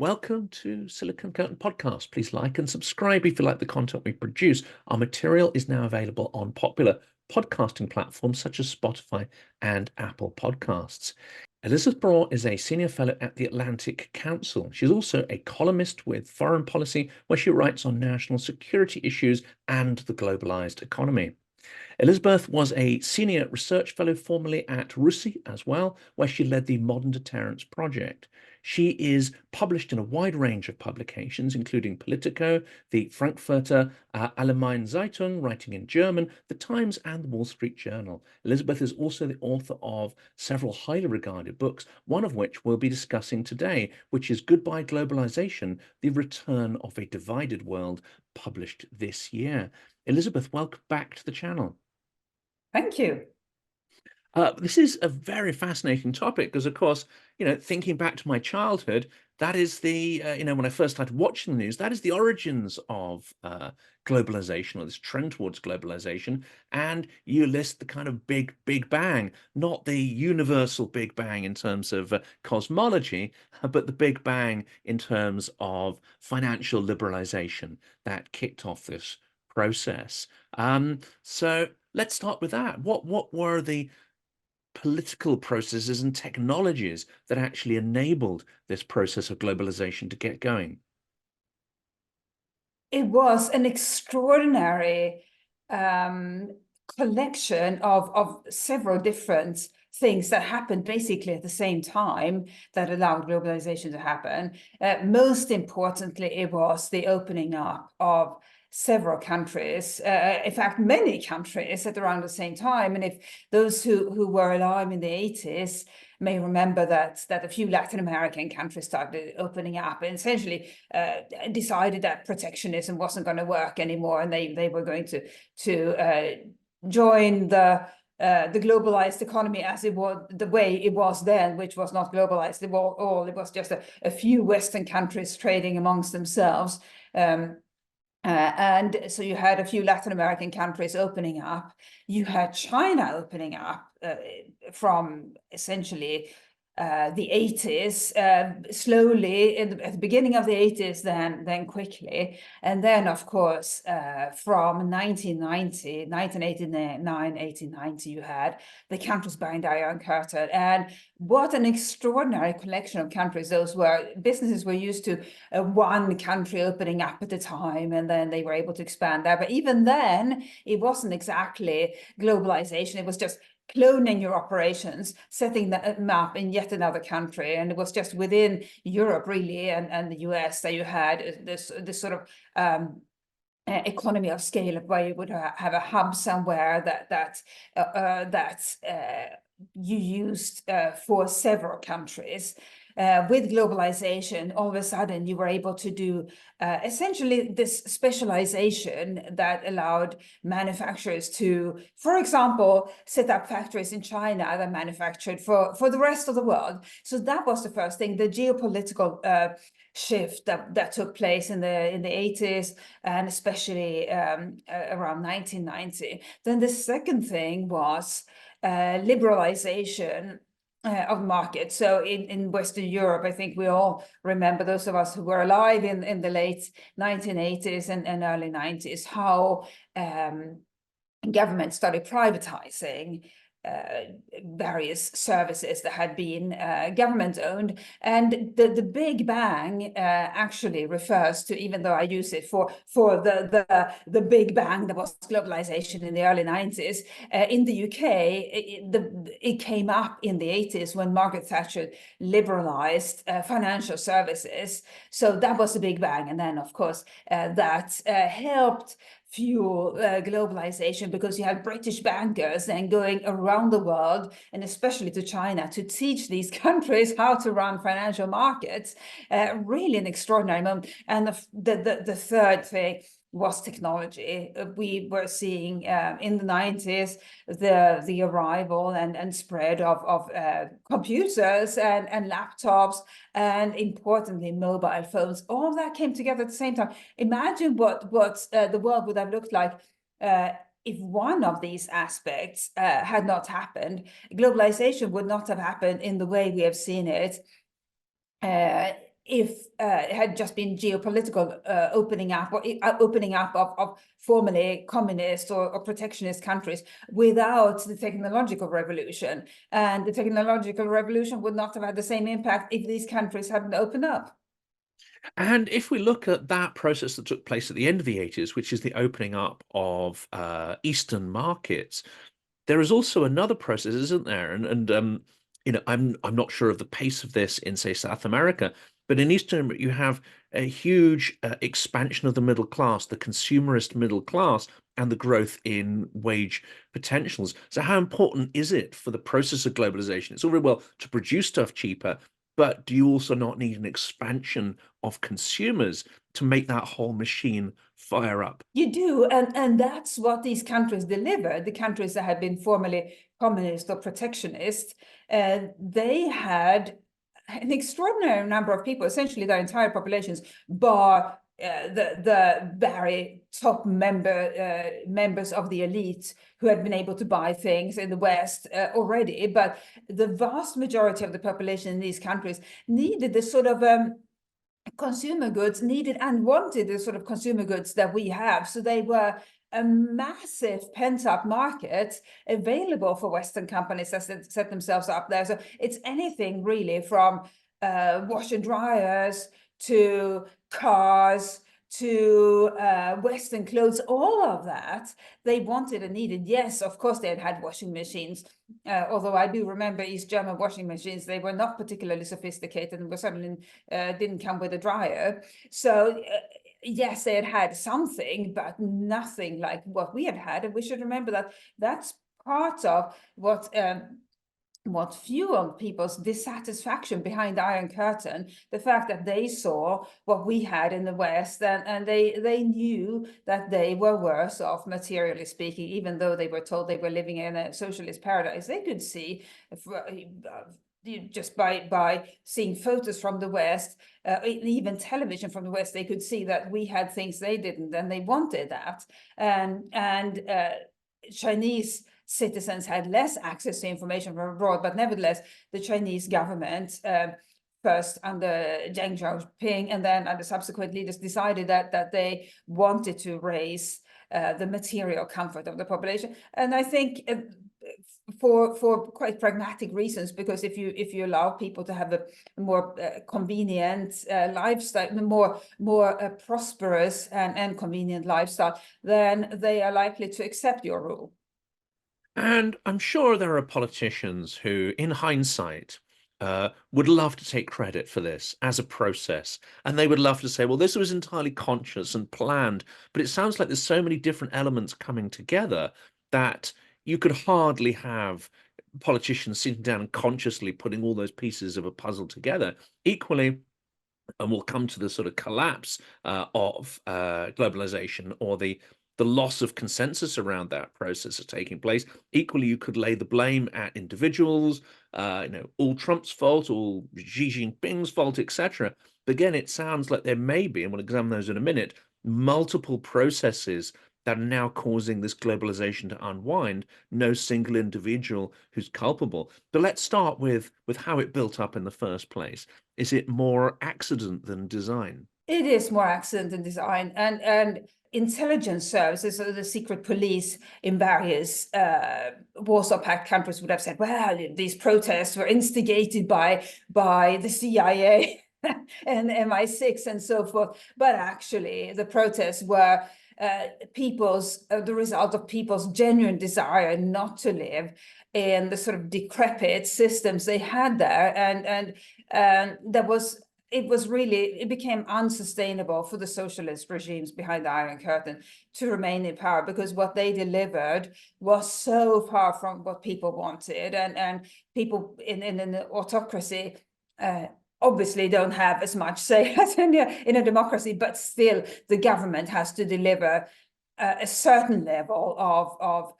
Welcome to Silicon Curtain Podcast. Please like and subscribe if you like the content we produce. Our material is now available on popular podcasting platforms such as Spotify and Apple Podcasts. Elisabeth Braw is a senior fellow at the Atlantic Council. She's also a columnist with Foreign Policy, where she writes on national security issues and the globalized economy. Elisabeth was a senior research fellow formerly at RUSI as well, where she led the Modern Deterrence project. She is published in a wide range of publications, including Politico, the Frankfurter Allgemeine Zeitung, writing in German, The Times, and the Wall Street Journal. Elisabeth is also the author of several highly regarded books, one of which we'll be discussing today, which is Goodbye Globalization, The Return of a Divided World, published this year. Elisabeth, welcome back to the channel. Thank you. This is a very fascinating topic because, of course, thinking back to my childhood, that is the, when I first started watching the news, that is the origins of globalization, or this trend towards globalization. And you list the kind of big bang, not the universal big bang in terms of cosmology, but the big bang in terms of financial liberalization that kicked off this process. So let's start with that. What were the political processes and technologies that actually enabled this process of globalization to get going? It was an extraordinary collection of several different things that happened basically at the same time that allowed globalization to happen. Most importantly, it was the opening up of several countries, in fact, many countries at around the same time. And if those who were alive in the 80s may remember that a few Latin American countries started opening up and essentially decided that protectionism wasn't going to work anymore, and they were going to join the globalized economy as it was, the way it was then, which was not globalized at all. It was just a few Western countries trading amongst themselves. And so you had a few Latin American countries opening up. You had China opening up from essentially the 80s, slowly at the beginning of the 80s, then quickly. And then, of course, from 1989, 1890, you had the countries behind the Iron Curtain. And what an extraordinary collection of countries those were. Businesses were used to one country opening up at a time, and then they were able to expand there. But even then, it wasn't exactly globalization. It was just cloning your operations, setting them up in yet another country. And it was just within Europe, really, and the US that you had this sort of economy of scale, where you would have a hub somewhere that you used for several countries. With globalization, all of a sudden you were able to do essentially this specialization that allowed manufacturers to, for example, set up factories in China that manufactured for the rest of the world. So that was the first thing, the geopolitical shift that took place in the 80s, and especially around 1990. Then the second thing was liberalization of markets. So in Western Europe, I think we all remember, those of us who were alive in the late 1980s and early 90s, how government started privatizing various services that had been government owned. And the Big Bang actually refers to, even though I use it for the Big Bang that was globalization in the early 90s, in the UK, it came up in the 80s when Margaret Thatcher liberalized financial services. So that was the Big Bang. And then, of course, that helped fuel globalization, because you had British bankers then going around the world, and especially to China, to teach these countries how to run financial markets. Really an extraordinary moment. And the third thing was technology. We were seeing in the 90s the arrival and spread of computers and laptops, and importantly mobile phones. All of that came together at the same time. Imagine what the world would have looked like if one of these aspects had not happened. Globalization would not have happened in the way we have seen it if it had just been geopolitical opening up or opening up of formerly communist or protectionist countries without the technological revolution. And the technological revolution would not have had the same impact if these countries hadn't opened up. And if we look at that process that took place at the end of the 80s, which is the opening up of Eastern markets, there is also another process, isn't there? And you know, I'm not sure of the pace of this in, say, South America, but in Eastern you have a huge expansion of the middle class, the consumerist middle class, and the growth in wage potentials. So how important is it for the process of globalization? It's all very well to produce stuff cheaper, but do you also not need an expansion of consumers to make that whole machine fire up? You do, and that's what these countries deliver. The countries that had been formerly communist or protectionist, they had an extraordinary number of people, essentially their entire populations, bar the very top members of the elite who had been able to buy things in the West already. But the vast majority of the population in these countries needed this sort of consumer goods, needed and wanted the sort of consumer goods that we have. So they were a massive pent-up market available for Western companies that set themselves up there. So it's anything really from wash and dryers to cars to Western clothes, all of that they wanted and needed. Yes, of course, they had washing machines, although I do remember East German washing machines. They were not particularly sophisticated and were certainly didn't come with a dryer. So yes, they had something, but nothing like what we had had. And we should remember that that's part of what fueled people's dissatisfaction behind the Iron Curtain, the fact that they saw what we had in the West, and they knew that they were worse off, materially speaking, even though they were told they were living in a socialist paradise. They could see just by seeing photos from the West, even television from the West, they could see that we had things they didn't, and they wanted that. And Chinese citizens had less access to information from abroad, but nevertheless, the Chinese government, first under Deng Xiaoping and then under subsequent leaders, decided that they wanted to raise the material comfort of the population. And I think for quite pragmatic reasons, because if you allow people to have a more convenient lifestyle, more prosperous and convenient lifestyle, then they are likely to accept your rule. And I'm sure there are politicians who, in hindsight, would love to take credit for this as a process. And they would love to say, well, this was entirely conscious and planned. But it sounds like there's so many different elements coming together that you could hardly have politicians sitting down and consciously putting all those pieces of a puzzle together. Equally, and we'll come to the sort of collapse of globalization, or the loss of consensus around that process is taking place. Equally, you could lay the blame at individuals, all Trump's fault, all Xi Jinping's fault, etc. But again, it sounds like there may be, and we'll examine those in a minute, multiple processes that are now causing this globalization to unwind, no single individual who's culpable. But let's start with how it built up in the first place. Is it more accident than design? It is more accident than design, and intelligence services, so the secret police in various Warsaw Pact countries would have said, well, these protests were instigated by the CIA and MI6 and so forth. But actually, the protests were the result of people's genuine desire not to live in the sort of decrepit systems they had there, and it became unsustainable for the socialist regimes behind the Iron Curtain to remain in power, because what they delivered was so far from what people wanted, and people in an autocracy obviously don't have as much say as in a democracy, but still the government has to deliver a certain level of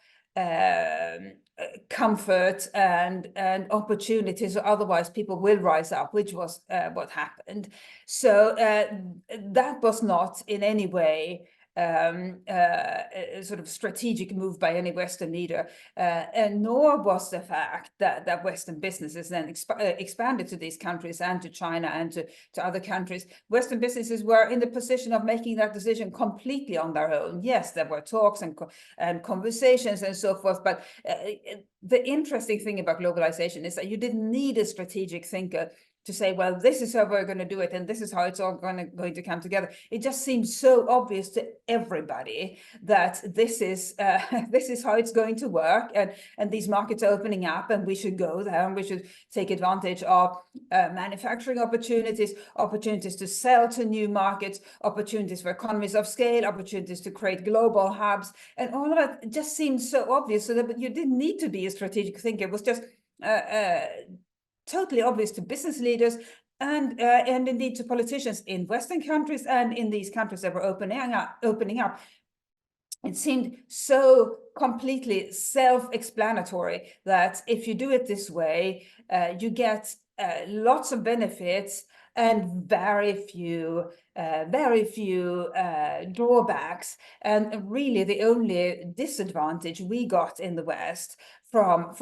comfort and opportunities, or otherwise people will rise up, which was what happened. So that was not in any way a sort of strategic move by any Western leader, and nor was the fact that Western businesses then expanded to these countries and to China and to other countries. Western businesses were in the position of making that decision completely on their own. Yes, there were talks and conversations and so forth, but the interesting thing about globalization is that you didn't need a strategic thinker to say, well, this is how we're going to do it, and this is how it's all going to come together. It just seems so obvious to everybody that this is how it's going to work, and these markets are opening up, and we should go there, and we should take advantage of manufacturing opportunities to sell to new markets, opportunities for economies of scale, opportunities to create global hubs, and all of it just seems so obvious, so that you didn't need to be a strategic thinker. It was just totally obvious to business leaders and indeed to politicians in Western countries and in these countries that were opening up. It seemed so completely self-explanatory that if you do it this way, you get lots of benefits and very few drawbacks. And really, the only disadvantage we got in the West from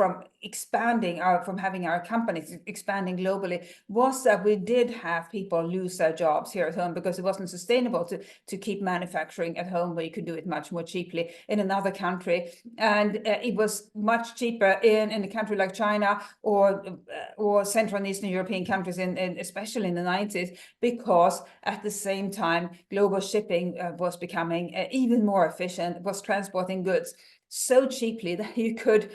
having our companies expanding globally was that we did have people lose their jobs here at home, because it wasn't sustainable to keep manufacturing at home, where you could do it much more cheaply in another country, and it was much cheaper in a country like China or Central and Eastern European countries, especially in the 90s, because at the same time global shipping was becoming even more efficient, was transporting goods so cheaply that you could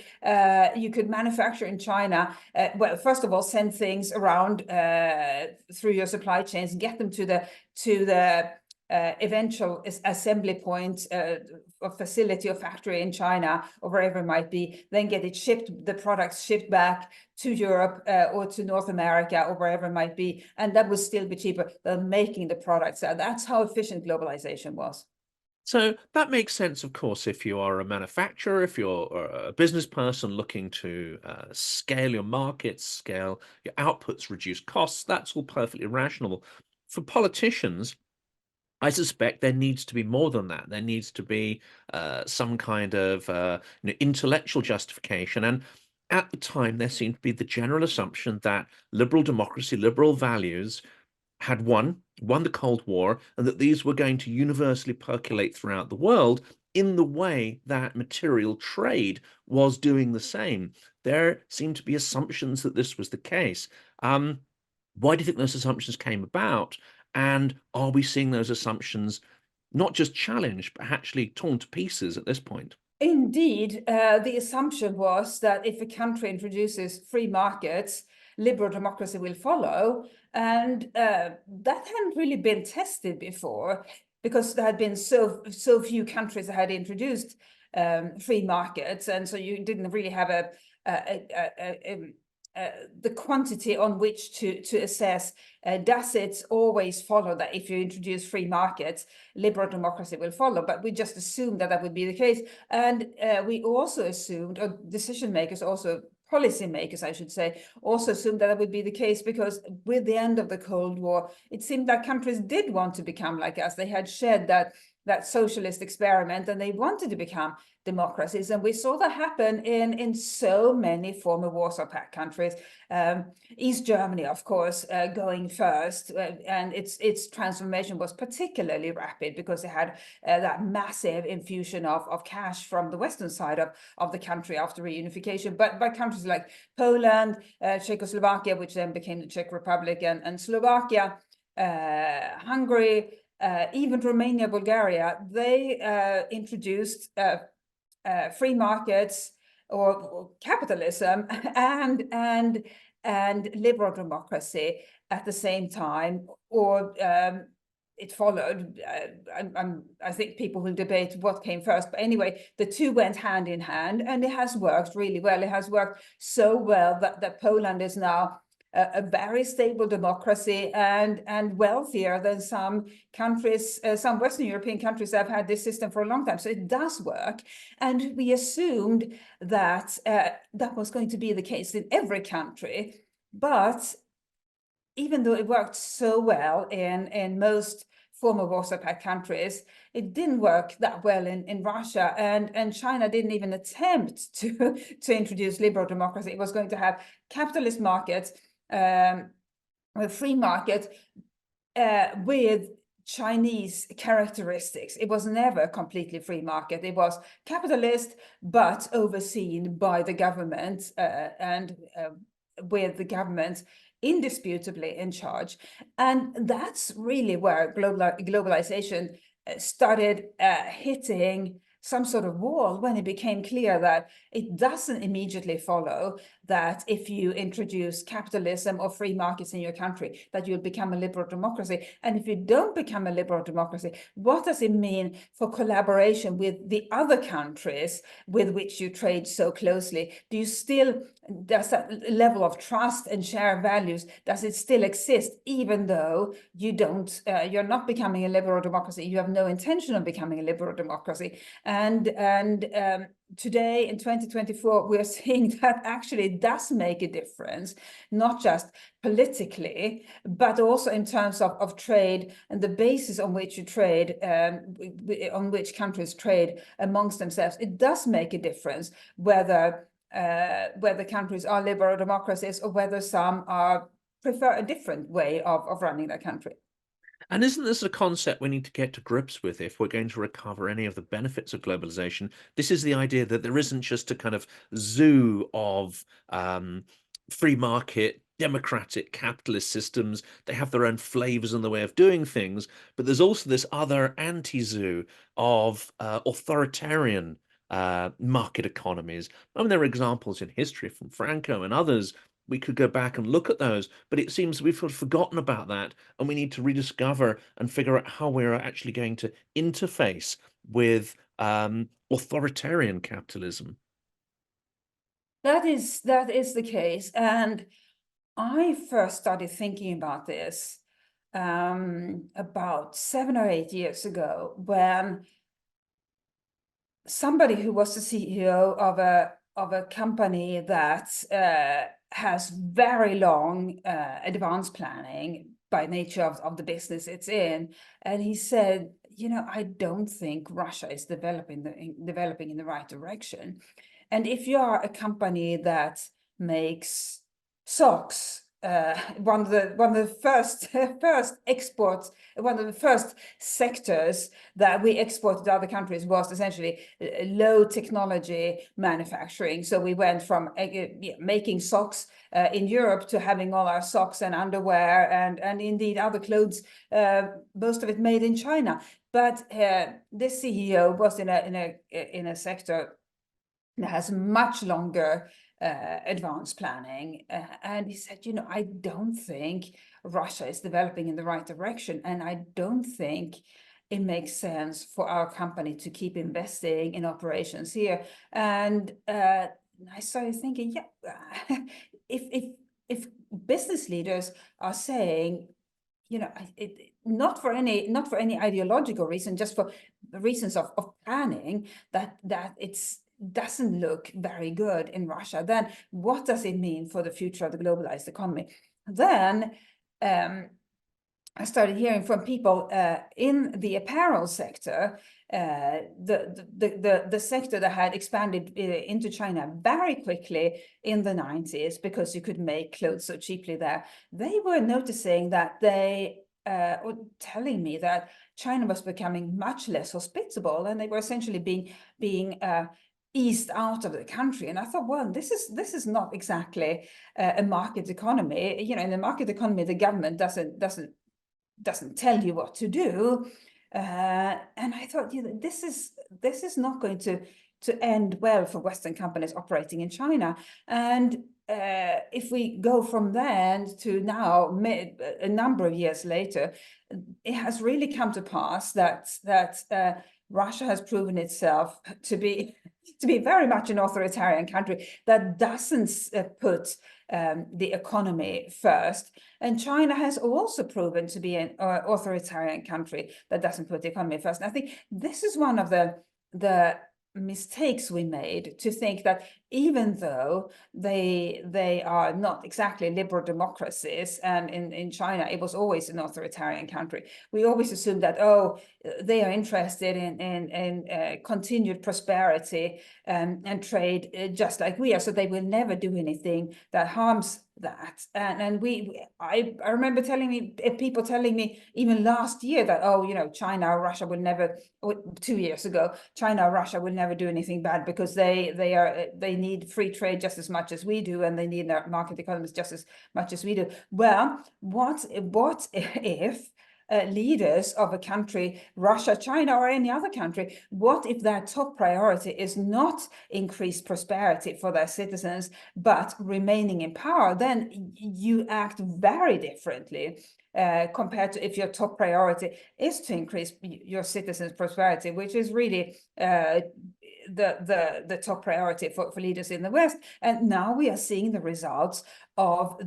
manufacture in China. Well, first of all, send things around through your supply chains, get them to the eventual assembly point or facility or factory in China or wherever it might be, then get it shipped, the products shipped back to Europe or to North America or wherever it might be, and that would still be cheaper than making the products. That's how efficient globalization was. So that makes sense, of course, if you are a manufacturer, if you're a business person looking to scale your markets, scale your outputs, reduce costs, that's all perfectly rational. For politicians, I suspect there needs to be more than that. There needs to be some kind of intellectual justification. And at the time, there seemed to be the general assumption that liberal democracy, liberal values had won the Cold War, and that these were going to universally percolate throughout the world in the way that material trade was doing the same. There seemed to be assumptions that this was the case. Why do you think those assumptions came about? And are we seeing those assumptions not just challenged, but actually torn to pieces at this point? Indeed, the assumption was that if a country introduces free markets, liberal democracy will follow. And that hadn't really been tested before, because there had been so few countries that had introduced free markets. And so you didn't really have the quantity on which to assess, does it always follow that if you introduce free markets, liberal democracy will follow? But we just assumed that would be the case. And we also assumed, or decision makers also, policymakers, I should say, also assumed that would be the case, because with the end of the Cold War, it seemed that countries did want to become like us. They had shed that socialist experiment, and they wanted to become democracies. And we saw that happen in so many former Warsaw Pact countries. East Germany, of course, going first, and its transformation was particularly rapid because it had that massive infusion of cash from the western side of the country after reunification. But by countries like Poland, Czechoslovakia, which then became the Czech Republic, and Slovakia, Hungary, even Romania, Bulgaria, they introduced free markets or capitalism and liberal democracy at the same time, or it followed. I think people will debate what came first, but anyway, the two went hand in hand, and it has worked really well. It has worked so well that Poland is now a very stable democracy and wealthier than some countries, some Western European countries that have had this system for a long time. So it does work. And we assumed that that was going to be the case in every country. But even though it worked so well in most former Warsaw Pact countries, it didn't work that well in Russia, and China didn't even attempt to introduce liberal democracy. It was going to have capitalist markets, a free market with Chinese characteristics. It was never a completely free market. It was capitalist, but overseen by the government and with the government indisputably in charge. And that's really where globalization started hitting some sort of wall, when it became clear that it doesn't immediately follow that if you introduce capitalism or free markets in your country, that you'll become a liberal democracy. And if you don't become a liberal democracy, what does it mean for collaboration with the other countries with which you trade so closely? Does that level of trust and shared values, does it still exist, even though you're not becoming a liberal democracy, you have no intention of becoming a liberal democracy? And today in 2024, we're seeing that actually does make a difference, not just politically, but also in terms of trade and the basis on which you trade, on which countries trade amongst themselves. It does make a difference whether countries are liberal democracies or whether some prefer a different way of running their country. And isn't this a concept we need to get to grips with if we're going to recover any of the benefits of globalization? This is the idea that there isn't just a kind of zoo of free market, democratic, capitalist systems. They have their own flavors and the way of doing things, but there's also this other anti-zoo of authoritarian market economies. I mean, there are examples in history from Franco and others. We could go back and look at those, but it seems we've sort of forgotten about that, and we need to rediscover and figure out how we're actually going to interface with authoritarian capitalism. That is the case, and I first started thinking about this about 7 or 8 years ago, when somebody who was the CEO of a company that has very long advanced planning by nature of the business it's in, and he said, I don't think Russia is developing in the right direction. And if you are a company that makes socks, one of the first exports, one of the first sectors that we exported to other countries was essentially low technology manufacturing. So we went from making socks in Europe to having all our socks and underwear and indeed other clothes, most of it made in China. But this CEO was in a sector that has much longer advanced planning, and he said, I don't think Russia is developing in the right direction, and I don't think it makes sense for our company to keep investing in operations here. And I started thinking, if business leaders are saying, not for any ideological reason, just for reasons of planning, that it's doesn't look very good in Russia, then what does it mean for the future of the globalized economy? Then I started hearing from people in the apparel sector, the sector that had expanded into China very quickly in the 90s because you could make clothes so cheaply there. They were noticing that or telling me that China was becoming much less hospitable, and they were essentially being eased out of the country. And I thought, well, this is not exactly a market economy. In the market economy, the government doesn't tell you what to do. And I thought, this is not going to end well for Western companies operating in China. And if we go from then to now, a number of years later, it has really come to pass that Russia has proven itself to be very much an authoritarian country that doesn't put the economy first. And China has also proven to be an authoritarian country that doesn't put the economy first. And I think this is one of the mistakes we made to think that even though they are not exactly liberal democracies, and in China it was always an authoritarian country, we always assumed that, oh, they are interested in continued prosperity and trade just like we are, so they will never do anything that harms that. And I remember people telling me even last year that, oh, China or Russia will never, or 2 years ago, China or Russia will never do anything bad because they need free trade just as much as we do, and they need their market economies just as much as we do. Well, what if leaders of a country, Russia, China, or any other country, what if their top priority is not increased prosperity for their citizens, but remaining in power? Then you act very differently compared to if your top priority is to increase your citizens' prosperity, which is really the top priority for leaders in the West. And now we are seeing the results of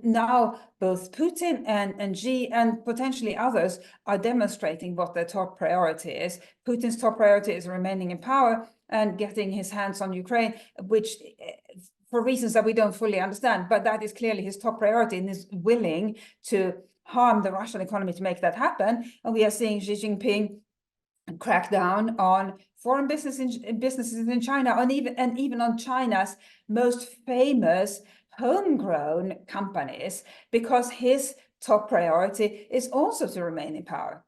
now both Putin and Xi and potentially others are demonstrating what their top priority is. Putin's top priority is remaining in power and getting his hands on Ukraine, which for reasons that we don't fully understand, but that is clearly his top priority, and is willing to harm the Russian economy to make that happen. And we are seeing Xi Jinping crack down on foreign businesses in China, and even on China's most famous homegrown companies, because his top priority is also to remain in power.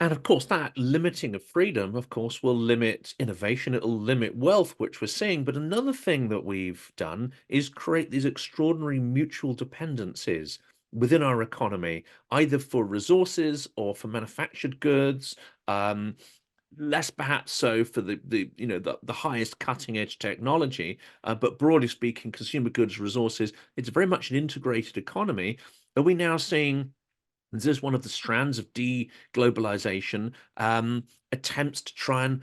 And of course, that limiting of freedom, of course, will limit innovation. It'll limit wealth, which we're seeing. But another thing that we've done is create these extraordinary mutual dependencies within our economy, either for resources or for manufactured goods. Less perhaps so for the highest cutting edge technology, but broadly speaking, consumer goods, resources, it's very much an integrated economy. Are we now seeing, this is one of the strands of de-globalization, attempts to try and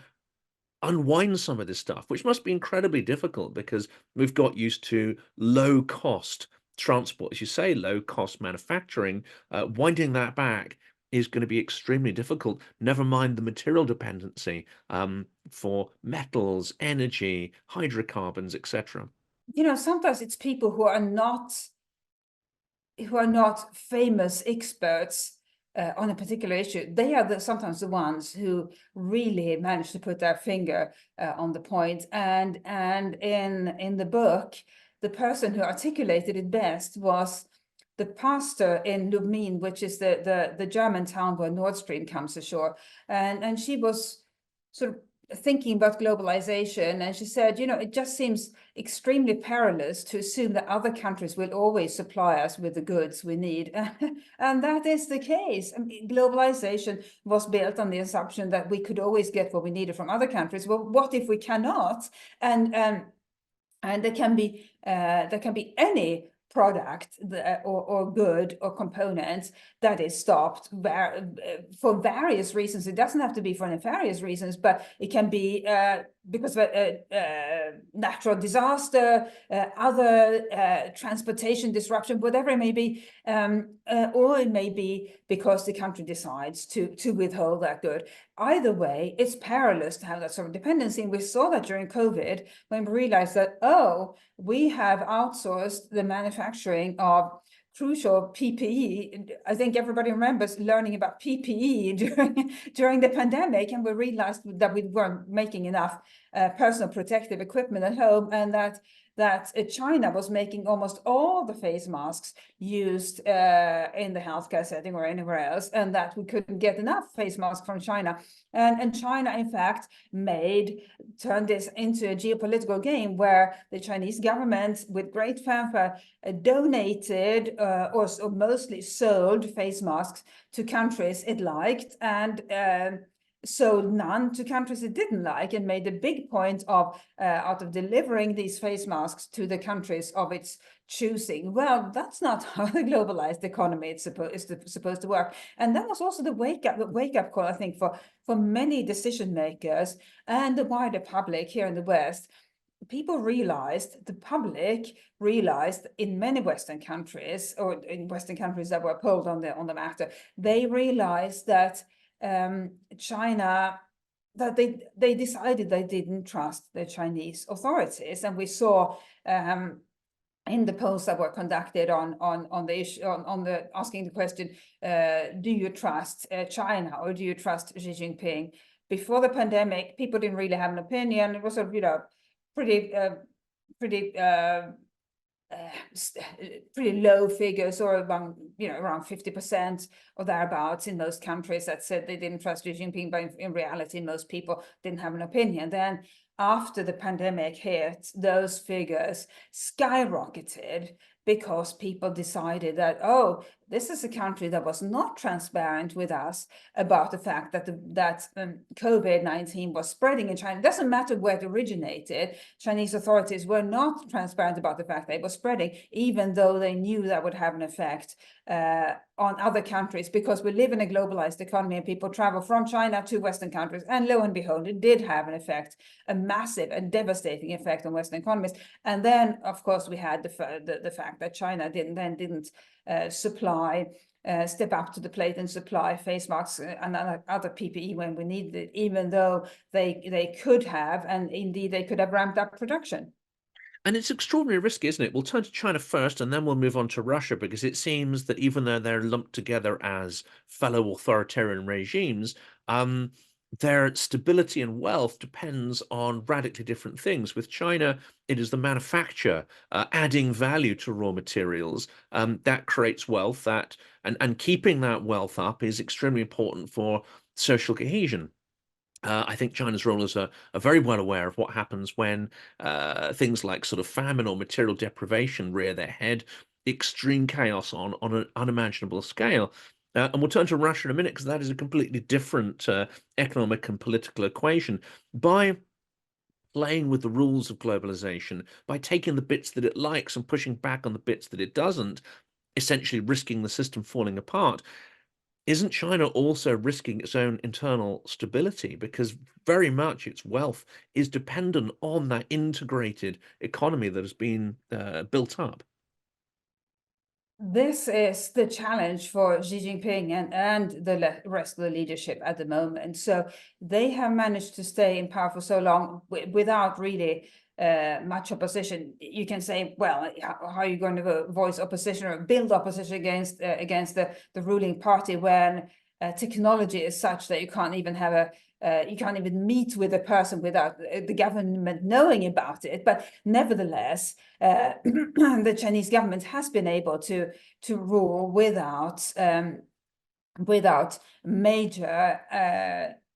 unwind some of this stuff, which must be incredibly difficult because we've got used to low cost transport, as you say, low cost manufacturing. Winding that back is going to be extremely difficult, never mind the material dependency for metals, energy, hydrocarbons, etc. Sometimes it's people who are not famous experts on a particular issue. They are sometimes the ones who really manage to put their finger on the point. And in the book, the person who articulated it best was the pastor in Lubmin, which is the German town where Nord Stream comes ashore. And she was sort of thinking about globalization, and she said, it just seems extremely perilous to assume that other countries will always supply us with the goods we need. And that is the case. I mean, globalization was built on the assumption that we could always get what we needed from other countries. Well, what if we cannot? And there can be any product or good or component that is stopped for various reasons. It doesn't have to be for nefarious reasons, but it can be because of a natural disaster, other transportation disruption, whatever it may be, or it may be because the country decides to withhold that good. Either way, it's perilous to have that sort of dependency. And we saw that during COVID, when we realized that, oh, we have outsourced the manufacturing of crucial PPE. I think everybody remembers learning about PPE during the pandemic, and we realized that we weren't making enough personal protective equipment at home, and that China was making almost all the face masks used in the healthcare setting or anywhere else, and that we couldn't get enough face masks from China. And China, in fact, turned this into a geopolitical game where the Chinese government, with great fanfare, donated or mostly sold face masks to countries it liked, and sold none to countries it didn't like, and made a big point of out of delivering these face masks to the countries of its choosing. Well, that's not how the globalized economy is supposed to work. And that was also the wake up call, I think, for many decision makers and the wider public here in the West. The public realized in many Western countries, or in Western countries that were polled on the matter, they realized that China that they decided they didn't trust the Chinese authorities, and we saw in the polls that were conducted on the issue on the asking the question, do you trust China or do you trust Xi Jinping? Before the pandemic, people didn't really have an opinion. It was sort of, pretty pretty low figures, or around 50% or thereabouts in most countries that said they didn't trust Xi Jinping, but in reality, most people didn't have an opinion. Then after the pandemic hit, those figures skyrocketed because people decided that, oh, this is a country that was not transparent with us about the fact that COVID-19 was spreading in China. It doesn't matter where it originated. Chinese authorities were not transparent about the fact that it was spreading, even though they knew that would have an effect on other countries, because we live in a globalized economy and people travel from China to Western countries. And lo and behold, it did have an effect, a massive and devastating effect on Western economies. And then, of course, we had the fact that China didn't supply, step up to the plate and supply face masks and other PPE when we needed it, even though they could have, and indeed they could have ramped up production. And it's extraordinarily risky, isn't it? We'll turn to China first, and then we'll move on to Russia, because it seems that even though they're lumped together as fellow authoritarian regimes, their stability and wealth depends on radically different things. With China, it is the manufacture, adding value to raw materials, that creates wealth. And keeping that wealth up is extremely important for social cohesion. I think China's rulers are very well aware of what happens when things like sort of famine or material deprivation rear their head, extreme chaos on an unimaginable scale. And we'll turn to Russia in a minute, because that is a completely different economic and political equation. By playing with the rules of globalization, by taking the bits that it likes and pushing back on the bits that it doesn't, essentially risking the system falling apart, isn't China also risking its own internal stability? Because very much its wealth is dependent on that integrated economy that has been built up. This is the challenge for Xi Jinping and the rest of the leadership at the moment. So they have managed to stay in power for so long without really much opposition. You can say, well, how are you going to voice opposition or build opposition against the ruling party when technology is such that you can't even have you can't even meet with a person without the government knowing about it. But nevertheless, the Chinese government has been able to rule without major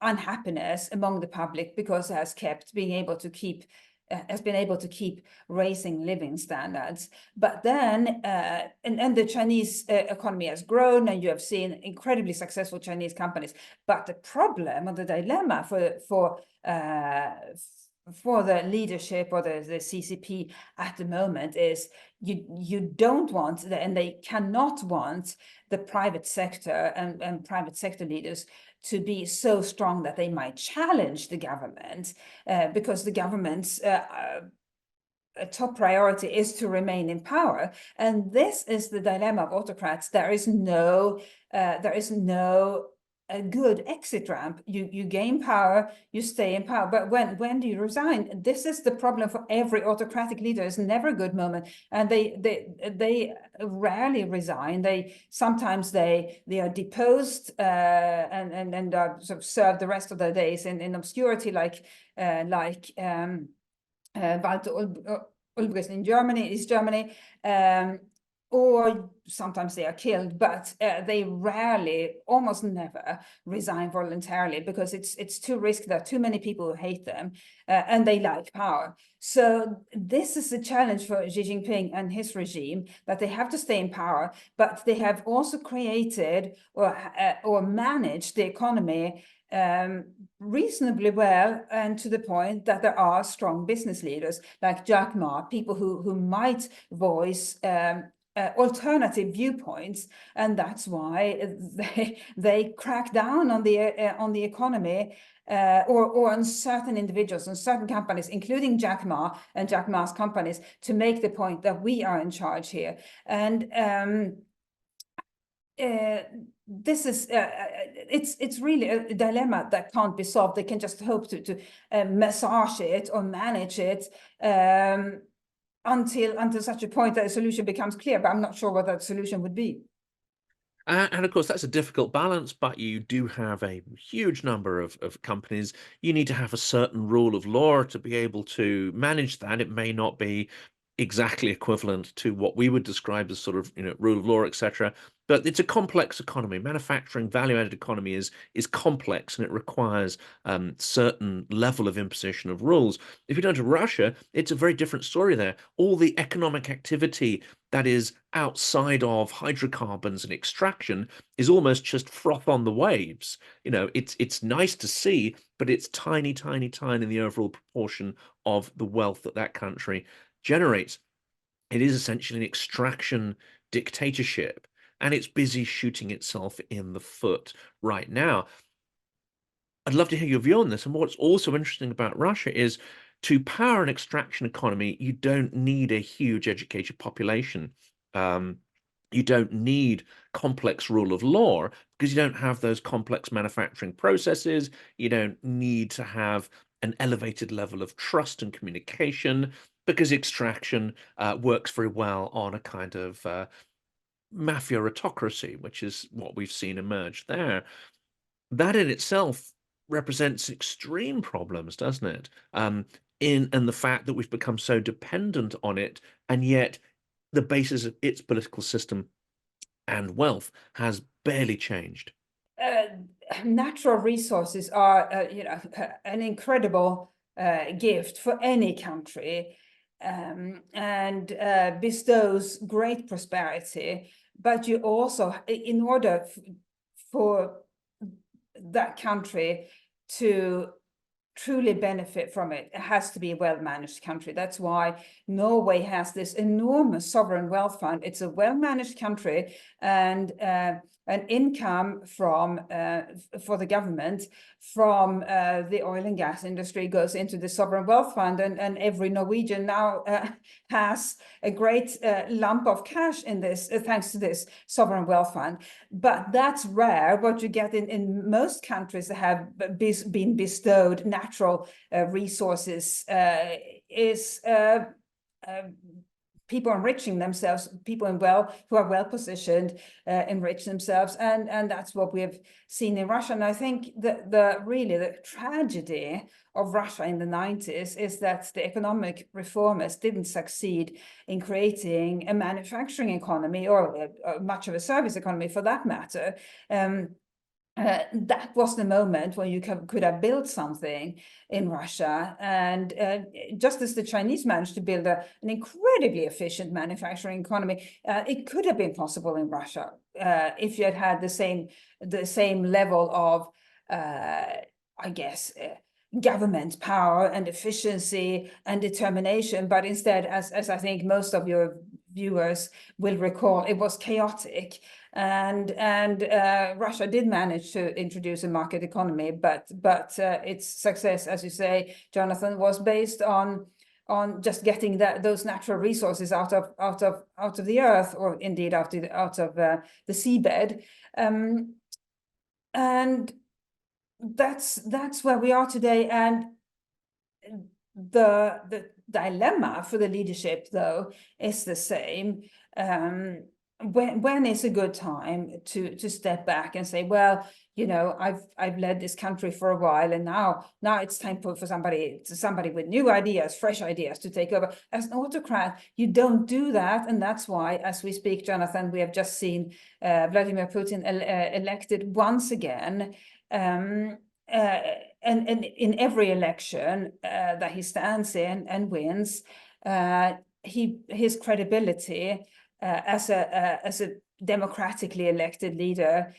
unhappiness among the public, because it has been able to keep raising living standards. But then, and the Chinese economy has grown, and you have seen incredibly successful Chinese companies. But the problem or the dilemma for the leadership or the CCP at the moment is you don't want, and they cannot want, the private sector and private sector leaders to be so strong that they might challenge the government, because the government's top priority is to remain in power. And this is the dilemma of autocrats. There is no a good exit ramp. You gain power, you stay in power, but when do you resign? This is the problem for every autocratic leader. It's never a good moment, and they rarely resign. Sometimes they are deposed and sort of serve the rest of their days in obscurity, like Walter Ulbricht in East Germany, or sometimes they are killed, but they rarely, almost never, resign voluntarily, because it's too risky. There are too many people who hate them, and they like power. So this is a challenge for Xi Jinping and his regime, that they have to stay in power, but they have also created or managed the economy reasonably well, and to the point that there are strong business leaders like Jack Ma, people who might voice alternative viewpoints, and that's why they crack down on the economy, or on certain individuals and certain companies, including Jack Ma and Jack Ma's companies, to make the point that we are in charge here. And this is it's really a dilemma that can't be solved. They can just hope to massage it or manage it until such a point that a solution becomes clear. But I'm not sure what that solution would be. And of course, that's a difficult balance, but you do have a huge number of companies. You need to have a certain rule of law to be able to manage that. It may not be exactly equivalent to what we would describe as sort of, rule of law, etc. But it's a complex economy. Manufacturing, value-added economy is complex, and it requires certain level of imposition of rules. If you go to Russia, it's a very different story there. All the economic activity that is outside of hydrocarbons and extraction is almost just froth on the waves. It's nice to see, but it's tiny, tiny, tiny in the overall proportion of the wealth that country generates. It is essentially an extraction dictatorship, and it's busy shooting itself in the foot right now. I'd love to hear your view on this. And what's also interesting about Russia is, to power an extraction economy, you don't need a huge educated population. You don't need complex rule of law because you don't have those complex manufacturing processes. You don't need to have an elevated level of trust and communication because extraction works very well on a kind of mafia autocracy, which is what we've seen emerge there. That in itself represents extreme problems, doesn't it? In the fact that we've become so dependent on it, and yet the basis of its political system and wealth has barely changed. Natural resources are, an incredible gift for any country, and bestows great prosperity. But you also, in order for that country to truly benefit from it, it has to be a well-managed country. That's why Norway has this enormous sovereign wealth fund. It's a well-managed country, and an income from for the government from the oil and gas industry goes into the sovereign wealth fund, and every Norwegian now has a great lump of cash in this thanks to this sovereign wealth fund. But that's rare. What you get in most countries that have been bestowed natural resources is people enriching themselves, people who are well positioned enrich themselves, and that's what we have seen in Russia. And I think the tragedy of Russia in the 90s is that the economic reformers didn't succeed in creating a manufacturing economy, or much of a service economy for that matter. That was the moment when you could have built something in Russia. And just as the Chinese managed to build an incredibly efficient manufacturing economy, it could have been possible in Russia if you had had the same level of, I guess, government power and efficiency and determination. But instead, as I think most of your viewers will recall, it was chaotic. And Russia did manage to introduce a market economy, but its success, as you say, Jonathan, was based on just getting those natural resources out of the earth, or indeed out of the seabed, and that's where we are today. And the dilemma for the leadership, though, is the same. When is a good time to step back and say, well, I've led this country for a while, and now it's time for somebody with new ideas, fresh ideas, to take over. As an autocrat, you don't do that, and that's why, as we speak, Jonathan, we have just seen Vladimir Putin elected once again. And in every election that he stands in and wins, his credibility as a democratically elected leader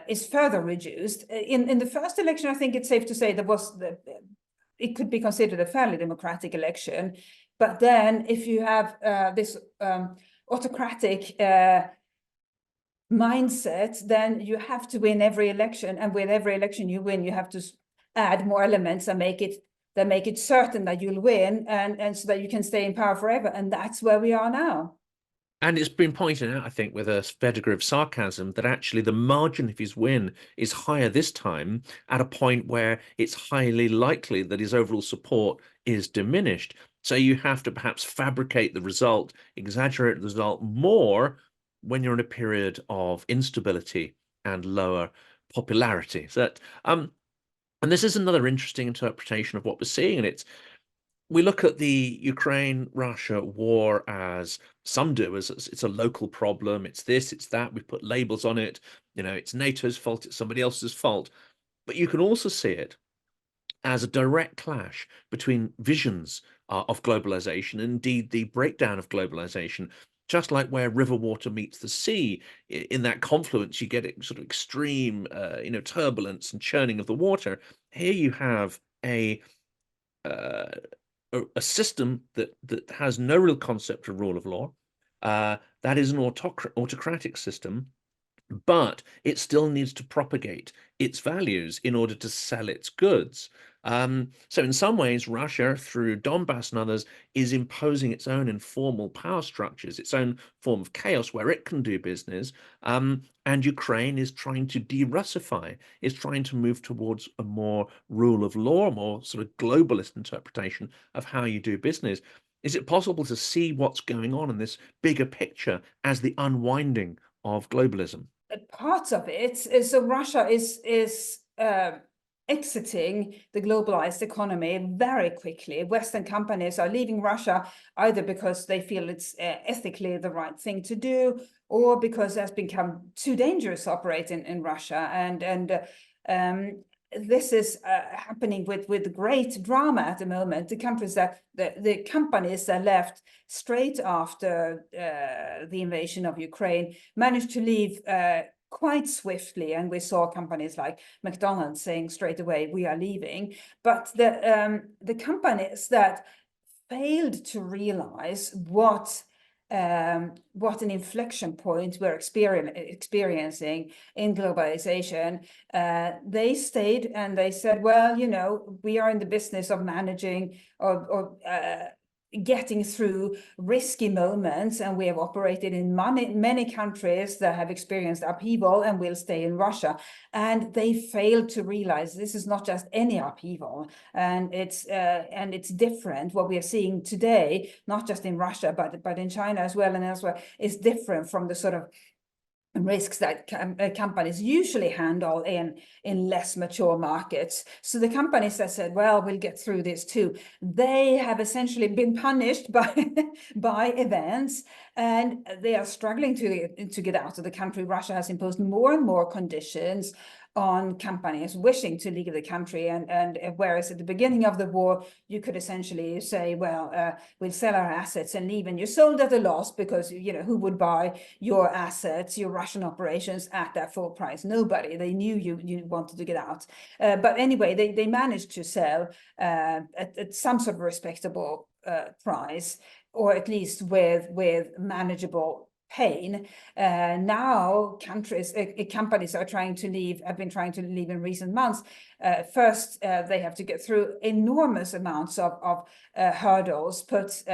is further reduced. In the first election, I think it's safe to say it could be considered a fairly democratic election. But then, if you have this autocratic mindset, then you have to win every election, and with every election you win, you have to add more elements and make it certain that you'll win, and so that you can stay in power forever. And that's where we are now. And it's been pointed out, I think, with a fair degree of sarcasm, that actually the margin of his win is higher this time, at a point where it's highly likely that his overall support is diminished. So you have to perhaps fabricate the result, exaggerate the result more when you're in a period of instability and lower popularity. So that, and this is another interesting interpretation of what we're seeing, and we look at the Ukraine-Russia war, as some do, as it's a local problem. It's this, it's that. We put labels on it. It's NATO's fault. It's somebody else's fault. But you can also see it as a direct clash between visions of globalization, and indeed the breakdown of globalization. Just like where river water meets the sea, in that confluence, you get sort of extreme, turbulence and churning of the water. Here you have uh, a system that has no real concept of rule of law. That is an autocratic system, but it still needs to propagate its values in order to sell its goods. So in some ways, Russia, through Donbass and others, is imposing its own informal power structures, its own form of chaos where it can do business. And Ukraine is trying to de-Russify, is trying to move towards a more rule of law, more sort of globalist interpretation of how you do business. Is it possible to see what's going on in this bigger picture as the unwinding of globalism? Parts of it is, so Russia is exiting the globalized economy very quickly. Western companies are leaving Russia either because they feel it's ethically the right thing to do, or because it has become too dangerous to operate in Russia. And this is happening with great drama at the moment. The countries the companies that left straight after the invasion of Ukraine managed to leave quite swiftly, and we saw companies like McDonald's saying straight away, "We are leaving." But the companies that failed to realize what an inflection point we're experiencing in globalization, they stayed and they said, well, we are in the business of managing or getting through risky moments, and we have operated in many countries that have experienced upheaval, and will stay in Russia. And they failed to realize this is not just any upheaval, and it's different. What we are seeing today, not just in Russia but in China as well and elsewhere, is different from the sort of risks that companies usually handle in less mature markets. So the companies that said, well, we'll get through this too, they have essentially been punished by events, and they are struggling to get out of the country. Russia has imposed more and more conditions on companies wishing to leave the country, and whereas at the beginning of the war you could essentially say, well, we'll sell our assets and leave, and you sold at a loss because who would buy your assets, your Russian operations, at that full price? Nobody. They knew you wanted to get out, but anyway, they managed to sell at some sort of respectable price, or at least with manageable pain. Now companies are trying to leave, have been trying to leave in recent months. First, they have to get through enormous amounts of hurdles placed,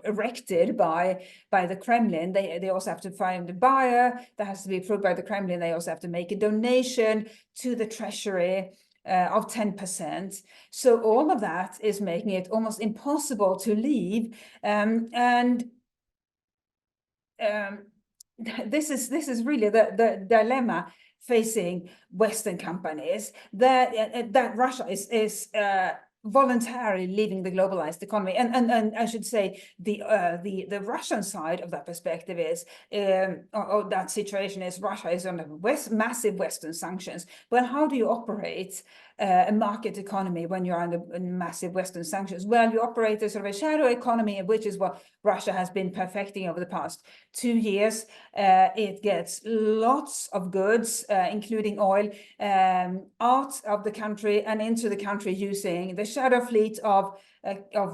erected by the Kremlin. They also have to find a buyer that has to be approved by the Kremlin. They also have to make a donation to the treasury of 10%. So all of that is making it almost impossible to leave, and this is really the dilemma facing Western companies, that Russia is voluntarily leaving the globalized economy, and I should say the Russian side of that perspective is, or that situation is, Russia is under massive Western sanctions. Well, how do you operate a market economy when you're under massive Western sanctions? Well, you operate a sort of a shadow economy, which is what Russia has been perfecting over the past 2 years. It gets lots of goods, including oil, out of the country and into the country using the shadow fleet of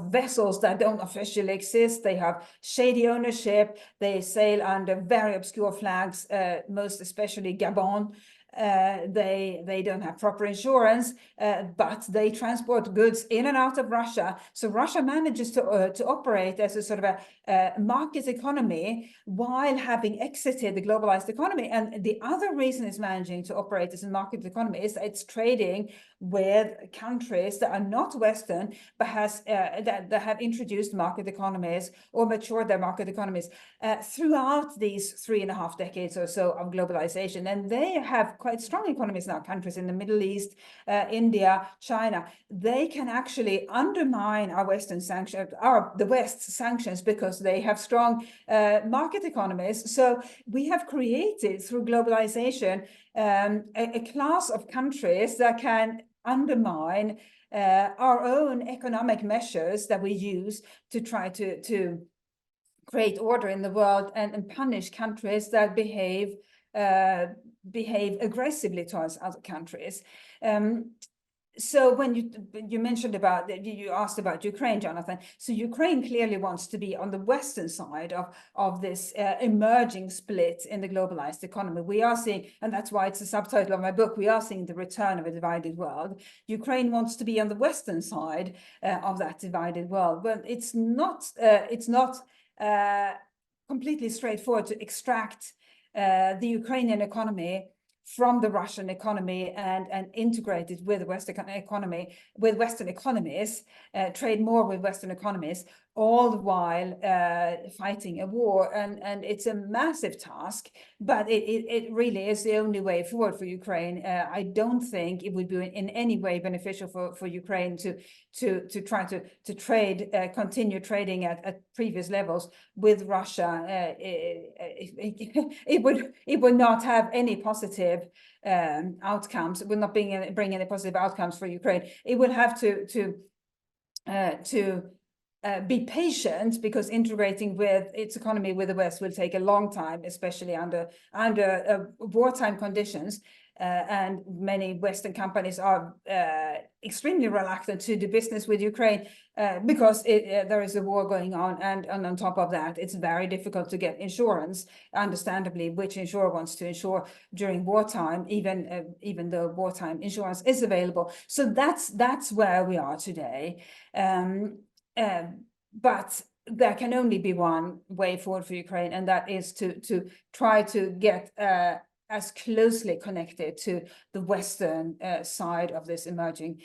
vessels that don't officially exist. They have shady ownership. They sail under very obscure flags, most especially Gabon. they don't have proper insurance, but they transport goods in and out of Russia. So Russia manages to operate as a sort of a market economy while having exited the globalized economy. And the other reason it's managing to operate as a market economy is that it's trading with countries that are not Western, but that have introduced market economies or matured their market economies throughout these 3.5 decades or so of globalization. And they have quite strong economies now, countries in the Middle East, India, China. They can actually undermine our Western sanctions, the West's sanctions, because they have strong market economies. So we have created through globalization a class of countries that can undermine our own economic measures that we use to try to create order in the world and punish countries that behave aggressively towards other countries. So when you mentioned about, you asked about Ukraine, Jonathan. So Ukraine clearly wants to be on the Western side of this emerging split in the globalized economy. We are seeing, and that's why it's a subtitle of my book, we are seeing the return of a divided world. Ukraine wants to be on the Western side of that divided world. But it's not completely straightforward to extract the Ukrainian economy from the Russian economy and integrate it with the Western economy, with Western economies, trade more with Western economies, all the while fighting a war. And it's a massive task, but it really is the only way forward for Ukraine. I don't think it would be in any way beneficial for Ukraine to try to trade, continue trading at previous levels with Russia. It would not have any positive outcomes. It will not bring any positive outcomes for Ukraine. It will have to be patient, because integrating with its economy with the West will take a long time, especially under wartime conditions. And many Western companies are extremely reluctant to do business with Ukraine because there is a war going on. And on top of that, it's very difficult to get insurance, understandably, which insurer wants to insure during wartime, even though wartime insurance is available. So that's where we are today. But there can only be one way forward for Ukraine, and that is to try to get as closely connected to the Western side of this emerging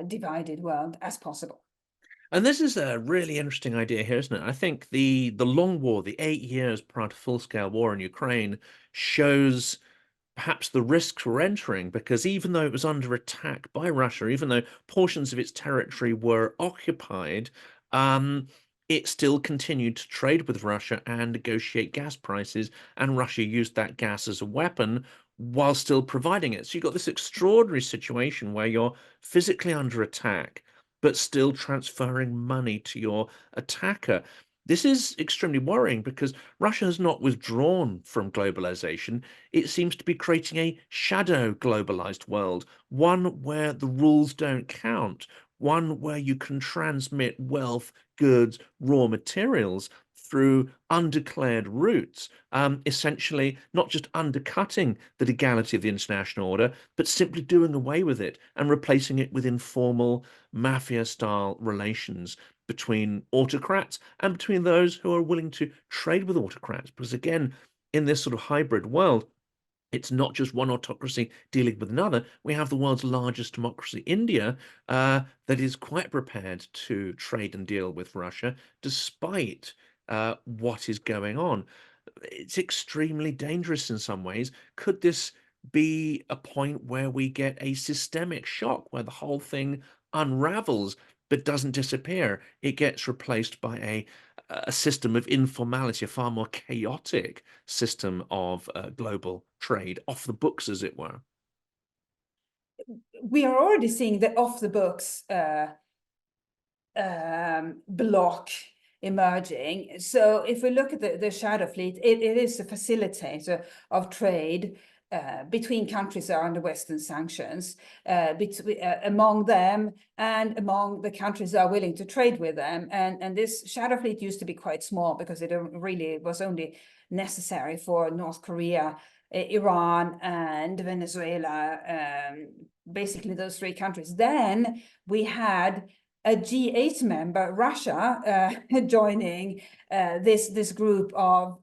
divided world as possible. And this is a really interesting idea here, isn't it? I think the long war, the 8 years prior to full-scale war in Ukraine, shows perhaps the risks we're entering, because even though it was under attack by Russia, even though portions of its territory were occupied, it still continued to trade with Russia and negotiate gas prices, and Russia used that gas as a weapon while still providing it. So you've got this extraordinary situation where you're physically under attack, but still transferring money to your attacker. This is extremely worrying, because Russia has not withdrawn from globalization. It seems to be creating a shadow globalized world, one where the rules don't count, one where you can transmit wealth, goods, raw materials through undeclared routes, essentially not just undercutting the legality of the international order, but simply doing away with it and replacing it with informal mafia-style relations between autocrats and between those who are willing to trade with autocrats. Because again, in this sort of hybrid world, it's not just one autocracy dealing with another. We have the world's largest democracy, India, that is quite prepared to trade and deal with Russia, despite what is going on. It's extremely dangerous in some ways. Could this be a point where we get a systemic shock, where the whole thing unravels but doesn't disappear? It gets replaced by a system of informality, a far more chaotic system of global trade, off the books, as it were. We are already seeing the off the books block emerging. So if we look at the shadow fleet, it is a facilitator of trade between countries that are under Western sanctions, among them and among the countries that are willing to trade with them. And this shadow fleet used to be quite small, because it really was only necessary for North Korea Iran and Venezuela, basically those three countries. Then we had a G8 member, Russia, joining this group of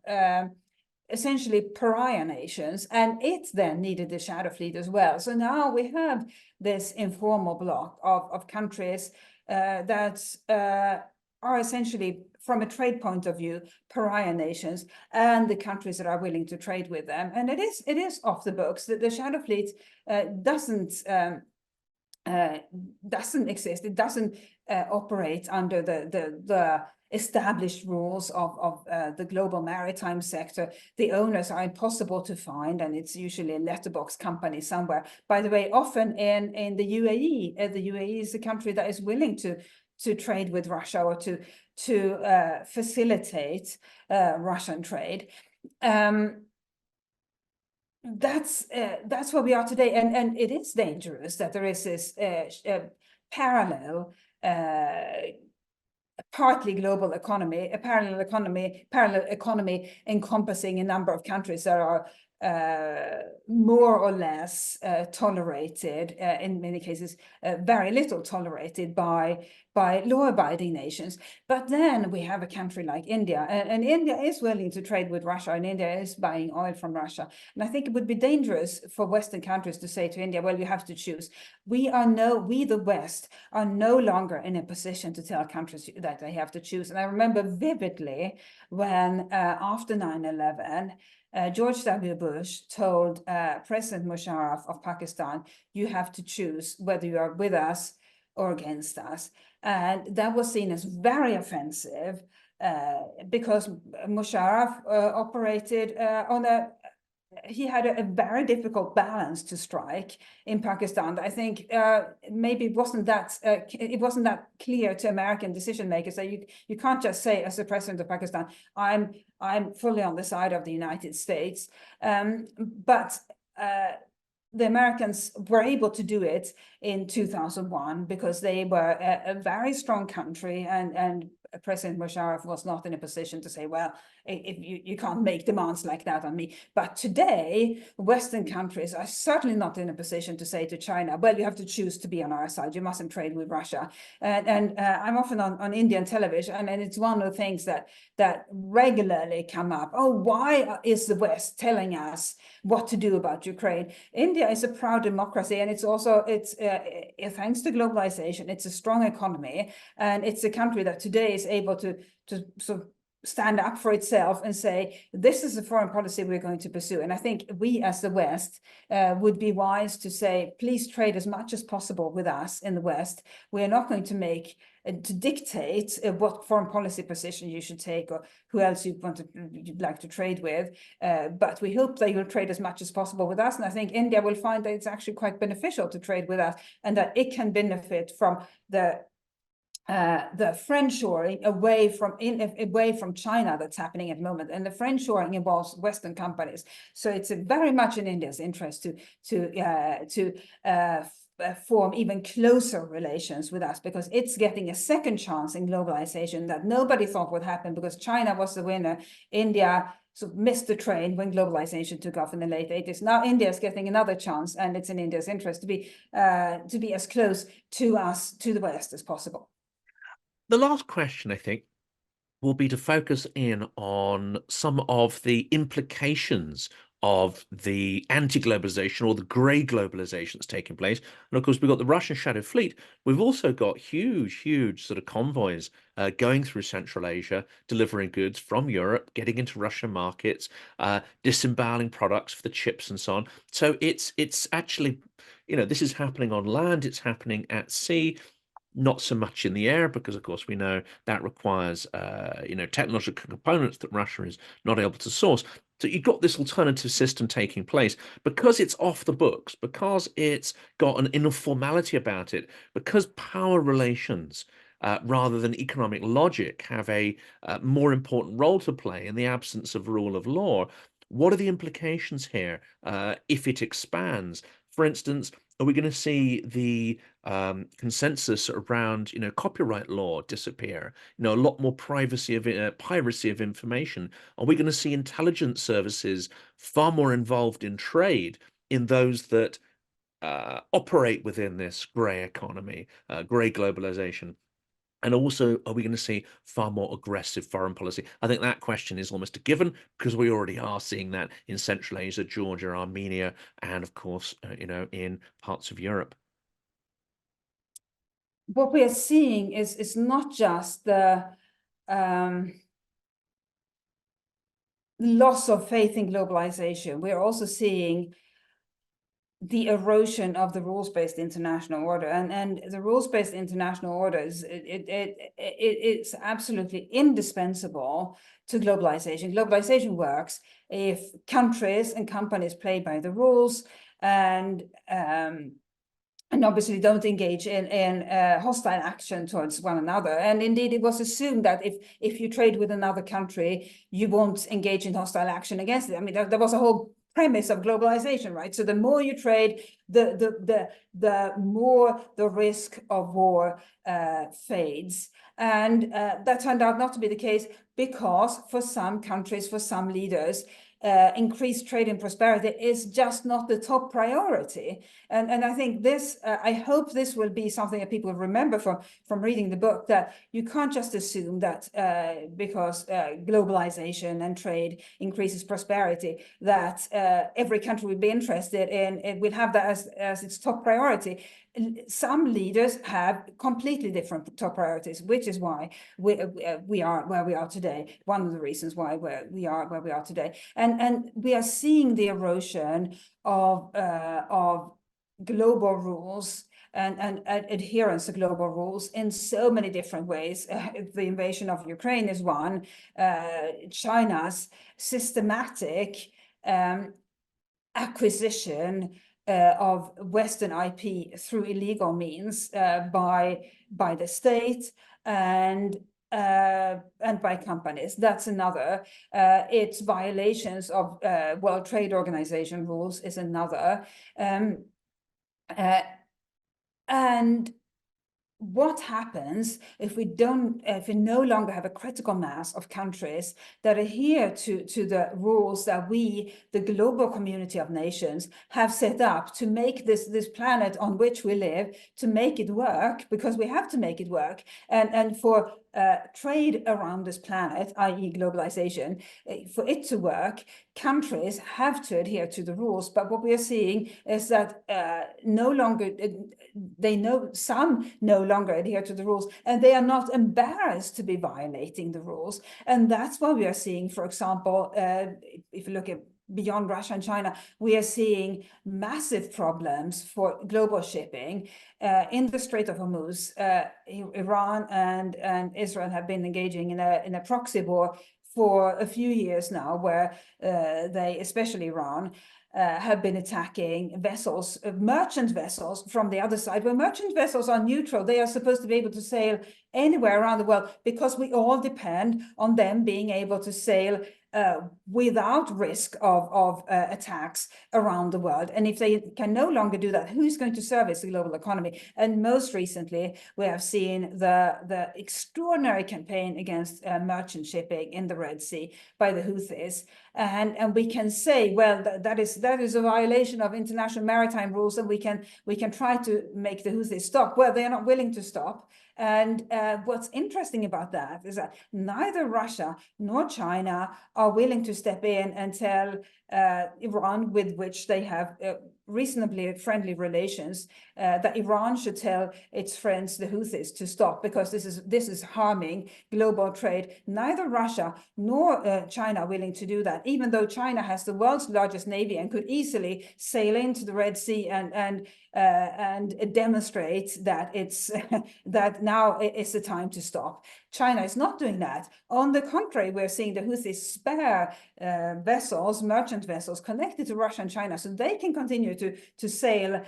essentially pariah nations, and it then needed the shadow fleet as well. So now we have this informal bloc of countries that are essentially, from a trade point of view, pariah nations, and the countries that are willing to trade with them. And it is off the books. The shadow fleet doesn't exist. It doesn't operate under the established rules of the global maritime sector. The owners are impossible to find, and it's usually a letterbox company somewhere. By the way, often in the UAE, the UAE is a country that is willing to trade with Russia or to facilitate Russian trade. That's where we are today, and it is dangerous that there is this parallel partly global economy, a parallel economy encompassing a number of countries that are more or less tolerated, in many cases very little tolerated by law-abiding nations. But then we have a country like India, and India is willing to trade with Russia, and India is buying oil from Russia. And I think it would be dangerous for Western countries to say to India, well, you have to choose. We, the West, are no longer in a position to tell countries that they have to choose. And I remember vividly when after 9/11, George W. Bush told President Musharraf of Pakistan, you have to choose whether you are with us or against us. And that was seen as very offensive because Musharraf operated he had a very difficult balance to strike in Pakistan. I think maybe it wasn't that clear to American decision makers that you can't just say, as the president of Pakistan, I'm fully on the side of the United States. But the Americans were able to do it in 2001 because they were a very strong country, and President Musharraf was not in a position to say, well, if you can't make demands like that on me. But today, Western countries are certainly not in a position to say to China, well, you have to choose to be on our side. You mustn't trade with Russia. And I'm often on Indian television, and it's one of the things that regularly come up. Oh, why is the West telling us what to do about Ukraine? India is a proud democracy, and it's thanks to globalization, it's a strong economy, and it's a country that today is able to sort of stand up for itself and say, this is the foreign policy we're going to pursue. And I think we as the West would be wise to say, please trade as much as possible with us in the West. We're not going to dictate what foreign policy position you should take or who else you'd like to trade with. But we hope that you'll trade as much as possible with us. And I think India will find that it's actually quite beneficial to trade with us, and that it can benefit from the friendshoring away from China that's happening at the moment. And the friendshoring involves Western companies. So it's very much in India's interest to form even closer relations with us, because it's getting a second chance in globalization that nobody thought would happen, because China was the winner. India sort of missed the train when globalization took off in the late 80s. Now India is getting another chance, and it's in India's interest to be as close to us, to the West, as possible. The last question, I think, will be to focus in on some of the implications of the anti-globalization or the grey globalization that's taking place. And of course, we've got the Russian shadow fleet. We've also got huge sort of convoys going through Central Asia, delivering goods from Europe, getting into Russian markets, disemboweling products for the chips and so on. So it's actually, this is happening on land, it's happening at sea. Not so much in the air, because of course we know that requires technological components that Russia is not able to source. So you've got this alternative system taking place because it's off the books, because it's got an informality about it, because power relations rather than economic logic have a more important role to play in the absence of rule of law. What are the implications here if it expands? For instance, Are we going to see the consensus around, copyright law disappear? A lot more piracy of information. Are we going to see intelligence services far more involved in trade in those that operate within this grey economy, grey globalization? And also, are we going to see far more aggressive foreign policy? I think that question is almost a given because we already are seeing that in Central Asia, Georgia, Armenia, and of course, in parts of Europe. What we are seeing is not just the loss of faith in globalization. We're also seeing the erosion of the rules-based international order, and the rules-based international order it's absolutely indispensable to globalization. Globalization works if countries and companies play by the rules and obviously don't engage in hostile action towards one another. And indeed, it was assumed that if you trade with another country, you won't engage in hostile action against it. I mean, there was a whole premise of globalization, right? So the more you trade, the more the risk of war fades. And that turned out not to be the case because for some countries, for some leaders, increased trade and prosperity is just not the top priority. And I think this, I hope this will be something that people remember from reading the book, that you can't just assume that because globalization and trade increases prosperity, that every country will be interested in, it will have that as its top priority. Some leaders have completely different top priorities, which is why we are where we are today. One of the reasons why we are where we are today, and we are seeing the erosion of global rules and adherence to global rules in so many different ways. The invasion of Ukraine is one. China's systematic acquisition of Western IP through illegal means by the state and by companies. That's another. Its violations of World Trade Organization rules is another. And what happens if we no longer have a critical mass of countries that adhere to the rules that we, the global community of nations, have set up to make this planet on which we live, to make it work, because we have to make it work, and for trade around this planet, i.e. globalization, for it to work, countries have to adhere to the rules. But what we are seeing is that some no longer adhere to the rules, and they are not embarrassed to be violating the rules. And that's why we are seeing, for example, if you look at beyond Russia and China, we are seeing massive problems for global shipping in the Strait of Hormuz. Iran and Israel have been engaging in a proxy war for a few years now, where they, especially Iran, have been attacking vessels, merchant vessels from the other side, where merchant vessels are neutral. They are supposed to be able to sail anywhere around the world because we all depend on them being able to sail without risk of attacks around the world. And if they can no longer do that, who's going to service the global economy? And most recently, we have seen the extraordinary campaign against merchant shipping in the Red Sea by the Houthis. And we can say, well, that is a violation of international maritime rules, and we can try to make the Houthis stop. Well, they are not willing to stop. And what's interesting about that is that neither Russia nor China are willing to step in and tell Iran, with which they have reasonably friendly relations, that Iran should tell its friends, the Houthis, to stop, because this is harming global trade. Neither Russia nor China are willing to do that, even though China has the world's largest navy and could easily sail into the Red Sea and demonstrate that that now is the time to stop. China is not doing that. On the contrary, we're seeing the Houthis spare vessels, merchant vessels, connected to Russia and China, so they can continue to sail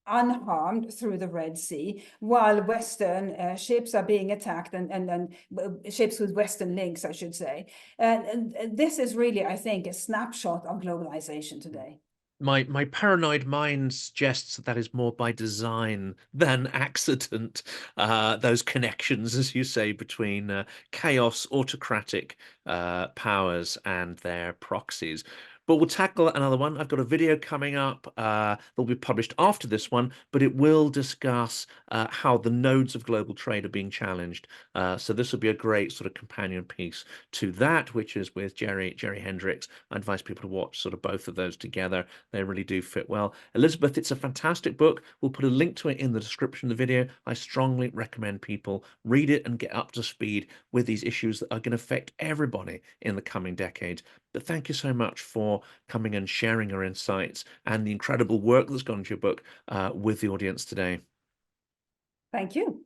unharmed through the Red Sea, while Western ships are being attacked, and ships with Western links, I should say. And this is really, I think, a snapshot of globalization today. My paranoid mind suggests that is more by design than accident. Those connections, as you say, between chaos, autocratic powers and their proxies. But we'll tackle another one. I've got a video coming up that'll be published after this one, but it will discuss how the nodes of global trade are being challenged. So this will be a great sort of companion piece to that, which is with Jerry Hendricks. I advise people to watch sort of both of those together. They really do fit well. Elisabeth, it's a fantastic book. We'll put a link to it in the description of the video. I strongly recommend people read it and get up to speed with these issues that are going to affect everybody in the coming decades. But thank you so much for coming and sharing your insights and the incredible work that's gone into your book with the audience today. Thank you.